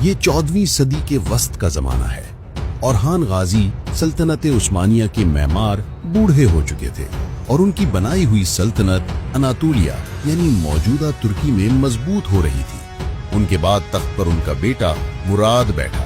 یہ 14ویں صدی کے وسط کا زمانہ ہے۔ اورحان غازی سلطنت عثمانیہ کے معمار بوڑھے ہو چکے تھے اور ان کی بنائی ہوئی سلطنت اناطولیہ یعنی موجودہ ترکی میں مضبوط ہو رہی تھی۔ ان کے بعد تخت پر ان کا بیٹا مراد بیٹھا۔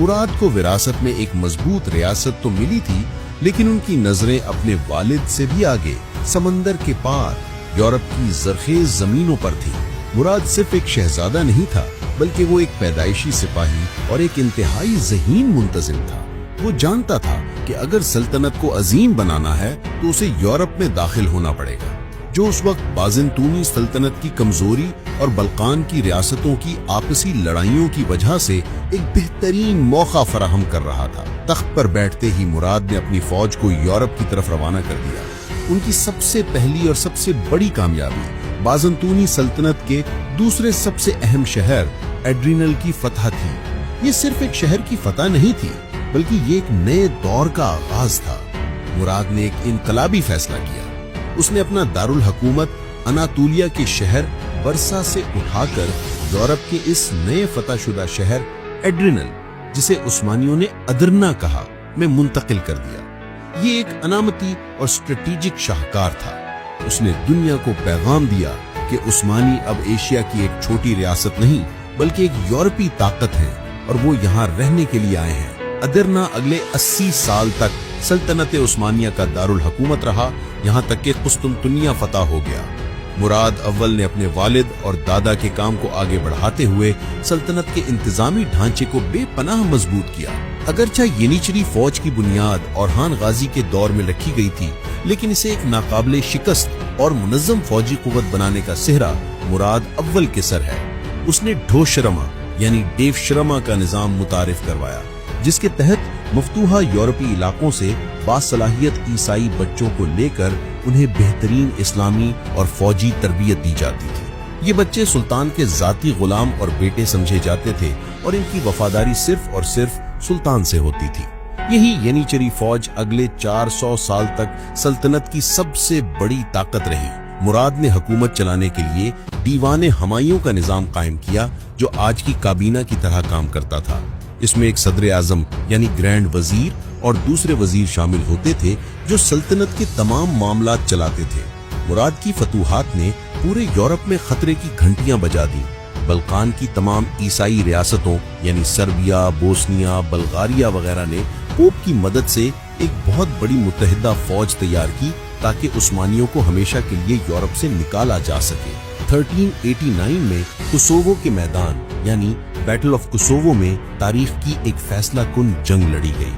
مراد کو وراثت میں ایک مضبوط ریاست تو ملی تھی، لیکن ان کی نظریں اپنے والد سے بھی آگے سمندر کے پار یورپ کی زرخیز زمینوں پر تھی۔ مراد صرف ایک شہزادہ نہیں تھا، بلکہ وہ ایک پیدائشی سپاہی اور ایک انتہائی ذہین منتظم تھا۔ وہ جانتا تھا کہ اگر سلطنت کو عظیم بنانا ہے تو اسے یورپ میں داخل ہونا پڑے گا، جو اس وقت بازنطونی سلطنت کی کمزوری اور بلقان کی ریاستوں کی آپسی لڑائیوں کی وجہ سے ایک بہترین موقع فراہم کر رہا تھا۔ تخت پر بیٹھتے ہی مراد نے اپنی فوج کو یورپ کی طرف روانہ کر دیا۔ ان کی سب سے پہلی اور سب سے بڑی کامیابی بازنطونی سلطنت کے دوسرے سب سے اہم شہر ایڈرینل کی فتح تھی۔ یہ صرف ایک شہر کی فتح نہیں تھی، بلکہ یہ ایک نئے دور کا آغاز تھا۔ مراد نے ایک انقلابی فیصلہ کیا۔ اس نے اپنا دارالحکومت اناطولیہ کے شہر برسا سے اٹھا کر یورپ کے اس نئے فتح شدہ شہر ایڈرینل، جسے عثمانیوں نے ادرنا کہا، میں منتقل کر دیا۔ یہ ایک علامتی اور اسٹریٹجک شاہکار تھا۔ اس نے دنیا کو پیغام دیا کہ عثمانی اب ایشیا کی ایک چھوٹی ریاست نہیں، بلکہ ایک یورپی طاقت ہے اور وہ یہاں رہنے کے لیے آئے ہیں۔ ادرنا اگلے 80 سال تک سلطنت عثمانیہ کا دارالحکومت رہا، یہاں تک کہ قسطنطنیہ فتح ہو گیا۔ مراد اول نے اپنے والد اور دادا کے کام کو آگے بڑھاتے ہوئے سلطنت کے انتظامی ڈھانچے کو بے پناہ مضبوط کیا۔ اگرچہ ینیچری فوج کی بنیاد اورحان غازی کے دور میں رکھی گئی تھی، لیکن اسے ایک ناقابل شکست اور منظم فوجی قوت بنانے کا سہرا مراد اول کے سر ہے۔ اس نے ڈھوشرما یعنی ڈیوشرما کا نظام متعارف کروایا، جس کے تحت مفتوحہ یورپی علاقوں سے باصلاحیت عیسائی بچوں کو لے کر انہیں بہترین اسلامی اور فوجی تربیت دی جاتی تھی۔ یہ بچے سلطان کے ذاتی غلام اور بیٹے سمجھے جاتے تھے اور ان کی وفاداری صرف اور صرف سلطان سے ہوتی تھی۔ یہی ینیچری فوج اگلے 400 سال تک سلطنت کی سب سے بڑی طاقت رہی۔ مراد نے حکومت چلانے کے لیے دیوان ہمایوں کا نظام قائم کیا، جو آج کی کابینہ کی طرح کام کرتا تھا۔ اس میں ایک صدر اعظم یعنی گرینڈ وزیر اور دوسرے وزیر شامل ہوتے تھے، جو سلطنت کے تمام معاملات چلاتے تھے۔ مراد کی فتوحات نے پورے یورپ میں خطرے کی گھنٹیاں بجا دیں۔ بلقان کی تمام عیسائی ریاستوں یعنی سربیا، بوسنیا، بلغاریہ وغیرہ نے پوپ کی مدد سے ایک بہت بڑی متحدہ فوج تیار کی تاکہ عثمانیوں کو ہمیشہ کے لیے یورپ سے نکالا جا سکے۔ 1389 میں کوسوو کے میدان یعنی بیٹل آف کوسوو میں تاریخ کی ایک فیصلہ کن جنگ لڑی گئی۔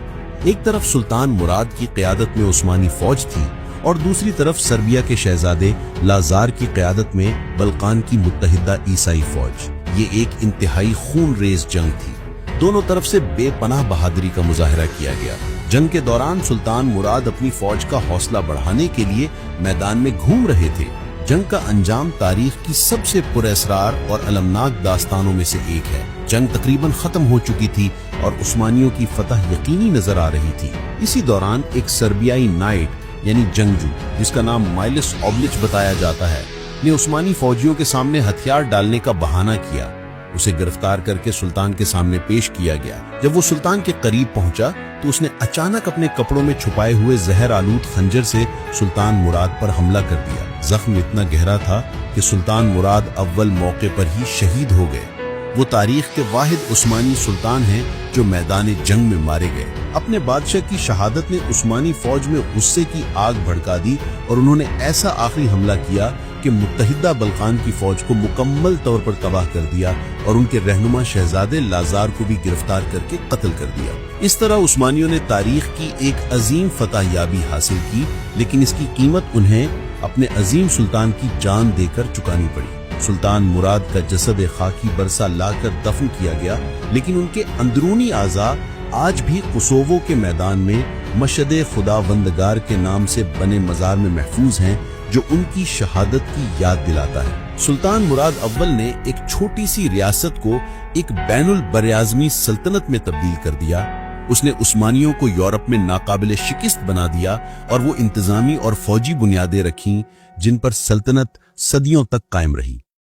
ایک طرف سلطان مراد کی قیادت میں عثمانی فوج تھی اور دوسری طرف سربیا کے شہزادے لازار کی قیادت میں بلقان کی متحدہ عیسائی فوج۔ یہ ایک انتہائی خون ریز جنگ تھی۔ دونوں طرف سے بے پناہ بہادری کا مظاہرہ کیا گیا۔ جنگ کے دوران سلطان مراد اپنی فوج کا حوصلہ بڑھانے کے لیے میدان میں گھوم رہے تھے۔ جنگ کا انجام تاریخ کی سب سے پراسرار اور المناک داستانوں میں سے ایک ہے۔ جنگ تقریباً ختم ہو چکی تھی اور عثمانیوں کی فتح یقینی نظر آ رہی تھی۔ اسی دوران ایک سربیائی نائٹ یعنی جنگجو، جس کا نام مائلس اوبلچ بتایا جاتا ہے، نے عثمانی فوجیوں کے سامنے ہتھیار ڈالنے کا بہانہ کیا۔ اسے گرفتار کر کے سلطان کے سامنے پیش کیا گیا۔ جب وہ سلطان کے قریب پہنچا تو اس نے اچانک اپنے کپڑوں میں چھپائے ہوئے زہر آلود خنجر سے سلطان مراد پر حملہ کر دیا۔ زخم اتنا گہرا تھا کہ سلطان مراد اول موقع پر ہی شہید ہو گئے۔ وہ تاریخ کے واحد عثمانی سلطان ہیں جو میدان جنگ میں مارے گئے۔ اپنے بادشاہ کی شہادت نے عثمانی فوج میں غصے کی آگ بھڑکا دی اور انہوں نے ایسا آخری حملہ کیا کہ متحدہ بلقان کی فوج کو مکمل طور پر تباہ کر دیا اور ان کے رہنما شہزادے لازار کو بھی گرفتار کر کے قتل کر دیا۔ اس طرح عثمانیوں نے تاریخ کی ایک عظیم فتح یابی حاصل کی، لیکن اس کی قیمت انہیں اپنے عظیم سلطان کی جان دے کر چکانی پڑی۔ سلطان مراد کا جسد خاکی برسا لا کر دفن کیا گیا، لیکن ان کے اندرونی اعضاء آج بھی کوسوو کے میدان میں مشہد خداوندگار کے نام سے بنے مزار میں محفوظ ہیں، جو ان کی شہادت کی یاد دلاتا ہے۔ سلطان مراد اول نے ایک چھوٹی سی ریاست کو ایک بین البراعظمی سلطنت میں تبدیل کر دیا۔ اس نے عثمانیوں کو یورپ میں ناقابل شکست بنا دیا اور وہ انتظامی اور فوجی بنیادیں رکھیں جن پر سلطنت صدیوں تک قائم رہی۔